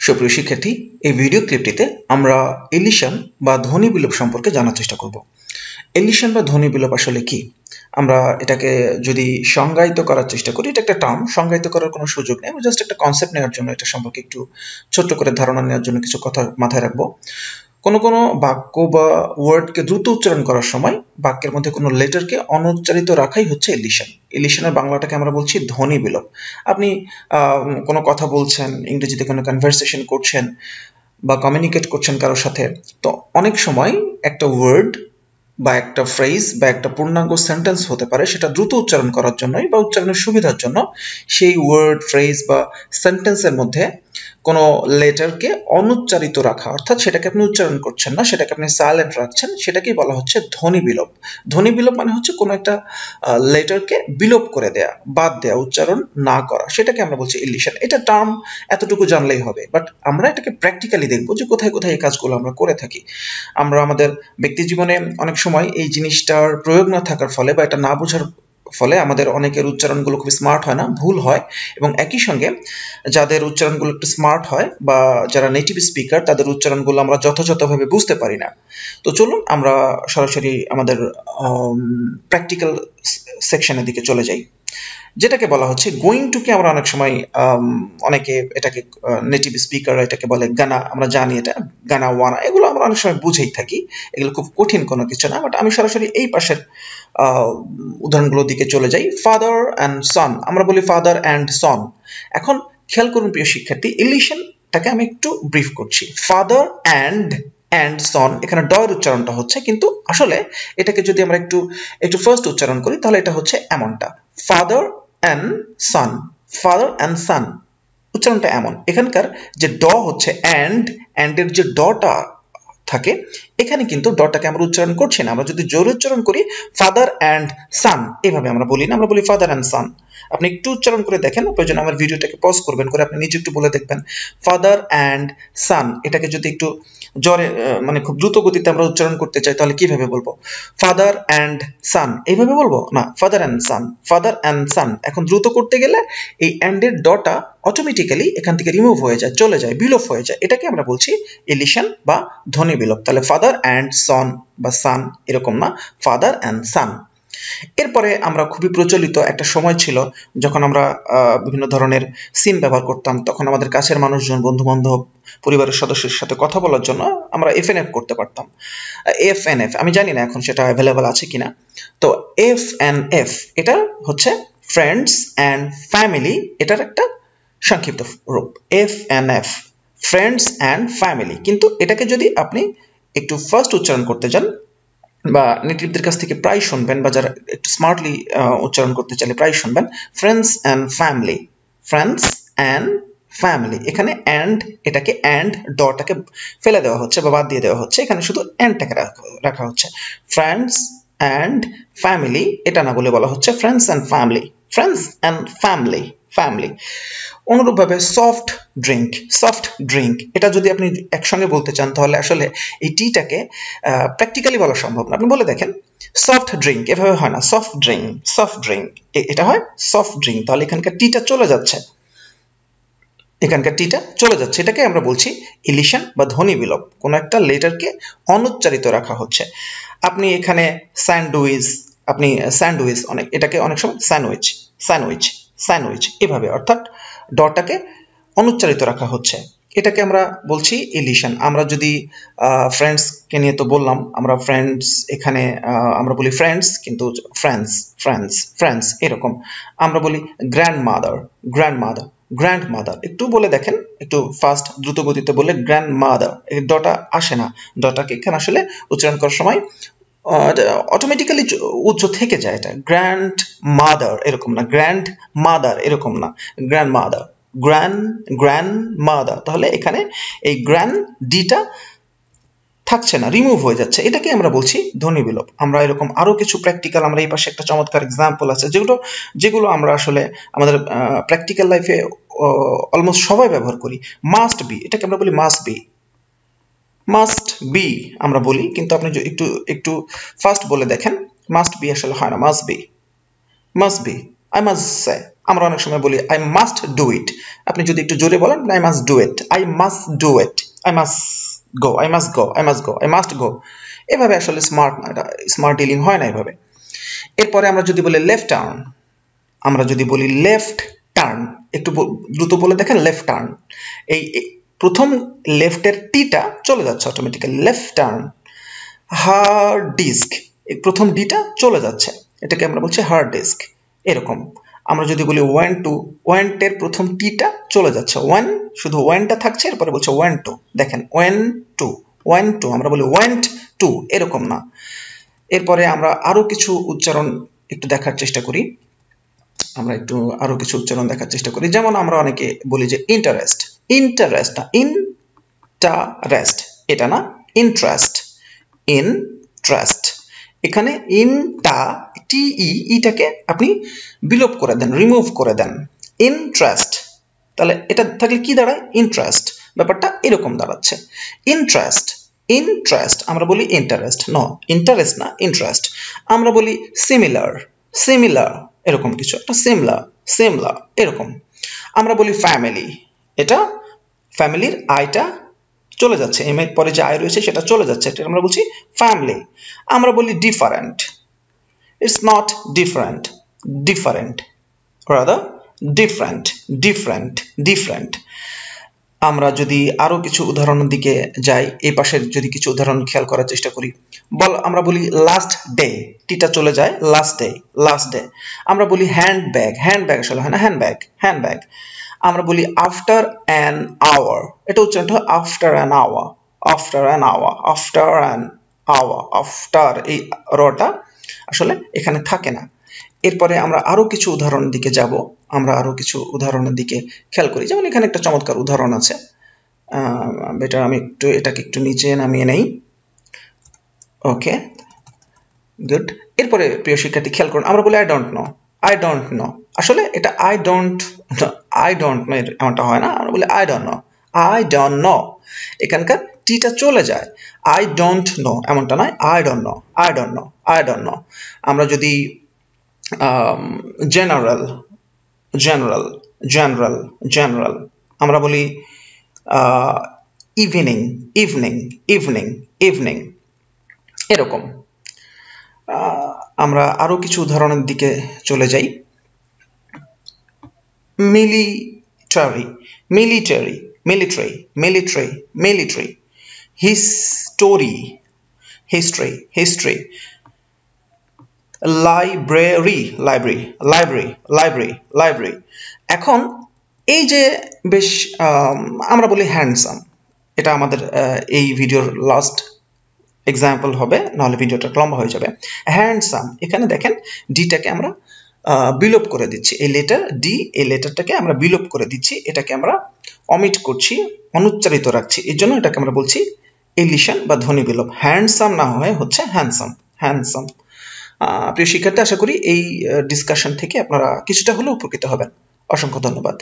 সুপ্রিয় শিক্ষার্থী, এই ভিডিও ক্লিপটিতে আমরা এলিশন বা ধ্বনি বিলোপ সম্পর্কে জানার চেষ্টা করব। এলিশন বা ধ্বনি বিলোপ আসলে কি? আমরা এটাকে যদি সংজ্ঞায়িত করার চেষ্টা করি, এটা একটা টার্ম, সংজ্ঞায়িত করার কোনো সুযোগ নেই। আমরা জাস্ট একটা কনসেপ্ট নেওয়ার জন্য, এটা সম্পর্কে একটু ছোট্ট করে ধারণা নেওয়ার জন্য কিছু কথা মাথায় রাখবো। কোনো বাক্য বা ওয়ার্ডকে দ্রুত উচ্চারণ করার সময় বাক্যের মধ্যে কোনো লেটারকে অনুচ্চারিত রাখাই হচ্ছে এলিশন। এলিশনের বাংলাটাকে আমরা বলছি ধ্বনি বিলোপ। আপনি কোনো কথা বলছেন, ইংরেজিতে কোনো কনভারসেশন করছেন বা কমিউনিকেট করছেন কারোর সাথে, তো অনেক সময় একটা ওয়ার্ড বা একটা ফ্রেজ বা একটা পূর্ণাঙ্গ সেন্টেন্স হতে পারে, সেটা দ্রুত উচ্চারণ করার জন্যই বা উচ্চারণের সুবিধার জন্য সেই ওয়ার্ড, ফ্রেজ বা সেন্টেন্সের মধ্যে কোনো লেটারকে অনুচ্চারিত রাখা, অর্থাৎ সেটাকে আপনি উচ্চারণ করছেন না, সেটাকে আপনি সাইলেন্ট রাখছেন, সেটাকেই বলা হচ্ছে ধ্বনি বিলোপ। ধ্বনি বিলোপ মানে হচ্ছে কোনো একটা লেটারকে বিলোপ করে দেয়া, বাদ দেয়া, উচ্চারণ না করা, সেটাকে আমরা বলছি ইলিশন। এটা টার্ম এতটুকু জানলেই হবে, বাট আমরা এটাকে প্র্যাকটিক্যালি দেখবো যে কোথায় কোথায় এই কাজগুলো আমরা করে থাকি। আমরা আমাদের ব্যক্তি জীবনে অনেক সময় এই জিনিসটার প্রয়োগ না থাকার ফলে বা এটা না বোঝার ফলে আমাদের অনেকের উচ্চারণগুলো খুব স্মার্ট হয় না, ভুল হয়, এবং একই সঙ্গে যাদের উচ্চারণগুলো একটু স্মার্ট হয় বা যারা নেটিভ স্পিকার, তাদের উচ্চারণগুলো আমরা যথাযথভাবে বুঝতে পারি না। তো চলুন আমরা সরাসরি আমাদের প্র্যাকটিক্যাল সেকশনের দিকে চলে যাই, যেটাকে বলা হচ্ছে গোয়িং টু কে আমরা অনেক সময় অনেকে এটাকে নেটিভ স্পিকাররা এটাকে বলে গানা, আমরা জানি এটা গানা, ওয়ানা, এগুলো আমরা অনেক সময় বুঝেই থাকি, এগুলো খুব কঠিন কোনো কিছু না। বাট আমি সরাসরি এই পাশের উদাহরণগুলোর দিকে চলে যাই। ফাদার অ্যান্ড সন, আমরা বলি ফাদার অ্যান্ড সন। এখন খেয়াল করুন প্রিয় শিক্ষার্থী, ইলিশনটাকে আমি একটু ব্রিফ করছি। ফাদার অ্যান্ড সন, এখানে ড এর উচ্চারণটা হচ্ছে, কিন্তু আসলে এটাকে যদি আমরা একটু ফার্স্ট উচ্চারণ করি, তাহলে এটা হচ্ছে এমনটা, father and son, father and son, উচ্চারণটা এমন। এখানকার যে ড হচ্ছে অ্যান্ড এর যে ডটা থাকে, এখানে কিন্তু ডটাকে আমরা উচ্চারণ করছি না। আমরা যদি জোরে উচ্চারণ করি ফাদার অ্যান্ড সান, এভাবে আমরা বলি না, আমরা বলি ফাদার অ্যান্ড সান। আপনি একটু উচ্চারণ করে দেখেন, প্রয়োজনে আমার ভিডিওটাকে পজ করবেন, করে আপনি নিজে একটু বলে দেখবেন ফাদার অ্যান্ড সান। এটাকে যদি একটু জোরে মানে খুব দ্রুত গতিতে আমরা উচ্চারণ করতে চাই, তাহলে কিভাবে বলবো? ফাদার অ্যান্ড সান, এইভাবে বলবো না, father and son, father and son. এখন দ্রুত করতে গেলে এই অ্যান্ড এর ডটা অটোমেটিক্যালি এখান থেকে রিমুভ হয়ে যায়, চলে যায়, বিলোপ হয়ে যায়। এটাকে আমরা বলছি এলিশন বা ধ্বনি বিলোপ। তাহলে ফাদার অ্যান্ড সন বা সান এরকম না, ফাদার অ্যান্ড সান। এরপরে আমরা খুবই প্রচলিত একটা সময় ছিল যখন আমরা বিভিন্ন ধরনের সিম ব্যবহার করতাম, তখন আমাদের কাছের মানুষজন, বন্ধু বান্ধব, পরিবারের সদস্যের সাথে কথা বলার জন্য আমরা এফএনএফ করতে পারতাম। এফএনএফ আমি জানি না এখন সেটা অ্যাভেলেবল আছে কিনা। তো এফএনএফ এটা হচ্ছে ফ্রেন্ডস অ্যান্ড ফ্যামিলি, এটার একটা সংক্ষিপ্ত রূপ, এফএনএফ, ফ্রেন্ডস অ্যান্ড ফ্যামিলি। কিন্তু এটাকে যদি আপনি একটু ফার্স্ট উচ্চারণ করতে যান বা নেটিভদের কাছ থেকে প্রায় শুনবেন, বা যারা একটু স্মার্টলি উচ্চারণ করতে চাইলে প্রায় শুনবেন friends and family, friends and family. এখানে অ্যান্ড, এটাকে অ্যান্ড ডটাকে ফেলে দেওয়া হচ্ছে বা বাদ দিয়ে দেওয়া হচ্ছে, এখানে শুধু অ্যান্ডটাকে রাখা হচ্ছে। ফ্রেন্ডস অ্যান্ড ফ্যামিলি এটা না বলে বলা হচ্ছে friends and family, friends and family, family. অনুরূপভাবে সফট ড্রিঙ্ক, সফট ড্রিঙ্ক এটা যদি আপনি একসঙ্গে বলতে চান, তাহলে আসলে এই টিটাকে প্র্যাকটিক্যালি বলা সম্ভব না। আপনি বলে দেখেন সফট ড্রিঙ্ক, এভাবে হয় না, সফট ড্রিঙ্ক, সফট ড্রিঙ্ক, এটা হয় সফট ড্রিঙ্ক। তাহলে এখানকার টিটা চলে যাচ্ছে, এখানকার টিটা চলে যাচ্ছে, এটাকে আমরা বলছি ইলিশন বা ধ্বনি বিলোপ। কোনো একটা লেটারকে অনুচ্চারিত রাখা হচ্ছে। আপনি এখানে স্যান্ডউইচ, আপনি স্যান্ডউইচ, এটাকে অনেক সময় স্যান্ডউইচ, স্যান্ডউইচ, স্যান্ডউইচ, এভাবে, অর্থাৎ ডটাকে অনুচ্চারিত রাখা হচ্ছে, এটাকে আমরা বলছি ইলিশন। আমরা যদি ফ্রেন্ডসকে নিয়ে তো বললাম, আমরা ফ্রেন্ডস, এখানে আমরা বলি ফ্রেন্ডস, কিন্তু ফ্রেন্ডস, ফ্রেন্ডস, ফ্রেন্ডস এরকম। আমরা বলি গ্র্যান্ডমাদার, গ্র্যান্ডমাদার, গ্র্যান্ডমাদার। একটু বলে দেখেন, একটু ফাস্ট, দ্রুত গতিতে বললে গ্র্যান্ডমাদার, ডটা আসে না, ডটাকে এখানে আসলে উচ্চারণ করার সময় অটোমেটিক্যালি উচ্চ থেকে যায়, এটা গ্র্যান্ড মাদার এরকম না, গ্র্যান্ড মাদার এরকম না, গ্র্যান্ড মাদার, গ্র্যান্ড মাদার। তাহলে এখানে এই গ্র্যান্ড ডিটা থাকছে না, রিমুভ হয়ে যাচ্ছে, এটাকে আমরা বলছি ধ্বনি বিলোপ। আমরা এরকম আরো কিছু প্র্যাকটিক্যাল, আমরা এই পাশে একটা চমৎকার এক্সাম্পল আছে, যেগুলো আমরা আসলে আমাদের প্র্যাকটিক্যাল লাইফে অলমোস্ট সবাই ব্যবহার করি। মাস্ট বি, এটাকে আমরা বলি মাস্ট বি, মাস্ট বি আমরা বলি, কিন্তু আপনি একটু ফাস্ট বলে দেখেন, মাস্ট বি আসলে হয় না, must be, must be, I must say, আমরা অনেক সময় বলি আই মাস্ট ডু ইট, আপনি যদি একটু জোরে বলেন I must do it, I must do it, I must go, I must go, I must go, I must go. এভাবে আসলে স্মার্ট ডিলিং হয় না এভাবে। এরপরে আমরা যদি বলি লেফট টার্ন, আমরা যদি বলি লেফট টার্ন, একটু দ্রুত বলে দেখেন লেফট টার্ন, এই প্রথম লেফটের টিটা চলে যাচ্ছে automatically, left turn. Hard disk, এই প্রথম ডিটা চলে যাচ্ছে, এটাকে আমরা বলছি হার্ড ডিস্ক। এরকম আমরা যদি বলি ওয়েন টু, ওয়েন্টের প্রথম টিটা চলে যাচ্ছে, ওয়েন শুধু ওয়েনটা থাকছে, এরপরে বলছে ওয়েন টু। দেখেন ওয়েন টু, ওয়েন টু, আমরা বলি ওয়েন্ট টু, এরকম না। এরপরে আমরা আরো কিছু উচ্চারণ একটু দেখার চেষ্টা করি, আমরা একটু আরো কিছু উচ্চারণ দেখার চেষ্টা করি। যেমন আমরা অনেকে বলি যে ইন্টারেস্ট, ইন্টারেস্ট না, ইন্টারেস্ট, এটা না, ইন্টারেস্ট, ইন্টারেস্ট। এখানে ইনটা টিই ইটাকে আপনি বিলোপ করে দেন, রিমুভ করে দেন, ইন্টারেস্ট। তাহলে এটা থাকলে কি দাঁড়ায়, ইন্টারেস্ট। ব্যাপারটা এরকম দাঁড়াচ্ছে, ইন্টারেস্ট, ইন্টারেস্ট। আমরা বলি ইন্টারেস্ট, নো, ইন্টারেস্ট না, ইন্টারেস্ট। আমরা বলি সিমিলার, সিমিলার, এরকম কিছু একটা, সিমিলার, সিমিলার, এরকম। আমরা বলি ফ্যামিলি, এটা ফ্যামিলির আইটা চলে যাচ্ছে, এম এর পরে যে আই রয়েছে সেটা চলে যাচ্ছে, এটা আমরা বলছি ফ্যামিলি। আমরা বলি different, it's not different, different, rather different, different, different. আমরা যদি আরো কিছু উদাহরণের দিকে যাই, এই পাশের যদি কিছু উদাহরণ খেয়াল করার চেষ্টা করি, আমরা বলি লাস্ট ডে, টিটা চলে যায়, লাস্ট ডে, লাস্ট ডে। আমরা বলি হ্যান্ডব্যাগ, হ্যান্ডব্যাগ আসলে হয় না, হ্যান্ডব্যাগ, হ্যান্ডব্যাগ। আমরা বলি আফটার অ্যান আওয়ার, এটা উচ্চারণটা after an hour, after an hour, after an hour, after, এই রটা আসলে এখানে থাকে না। এরপরে আমরা আরো কিছু উদাহরণের দিকে যাব, আমরা আরো কিছু উদাহরণের দিকে খেয়াল করি। যেমন এখানে একটা চমৎকার উদাহরণ আছে, বেটার আমি একটু এটাকে একটু নিচে নামিয়ে নেই, ওকে, গুড। এরপরে প্রিয় শিক্ষার্থী খেয়াল করুন, আমরা বলি I don't know, I don't know, আসলে এটা আই ডোন্ট নো এমনটা হয় না, আমরা বলি I don't know, I don't know, এখানকার টিটা চলে যায়, আই ডোন্ট নো এমনটা নয়, I don't know, I don't know, I don't know. আমরা যদি জেনারেল, জেনারেল, জেনারেল, জেনারেল, আমরা বলি ইভিনিং, ইভিনিং, ইভিনিং, ইভিনিং, এরকম। আমরা আরো কিছু উদাহরণের দিকে চলে যাই, military, military, military, military, military, history, history, history, library, library, library, library, library. এখন এই যে বেশ আমরা বলি হ্যান্ডসাম, এটা আমাদের এই ভিডিওর লাস্ট এক্সাম্পল হবে, নাহলে ভিডিওটা লম্বা হয়ে যাবে। হ্যান্ডসাম, এখানে দেখেন ডিটাকে আমরা বিলোপ করে দিচ্ছি, এই লেটার ডি, এই লেটারটাকে আমরা বিলোপ করে দিচ্ছি, এটাকে আমরা অমিট করছি, অনুচ্চারিত রাখছি, এর জন্য এটাকে আমরা বলছি এলিশন বা ধ্বনি বিলোপ। হ্যান্ডসাম না হয়ে হচ্ছে হ্যান্ডসাম, হ্যান্ডসাম। প্রিয় শিক্ষার্থী, আশা করি এই ডিসকাশন থেকে আপনারা কিছুটা হলেও উপকৃত হবেন। অসংখ্য ধন্যবাদ।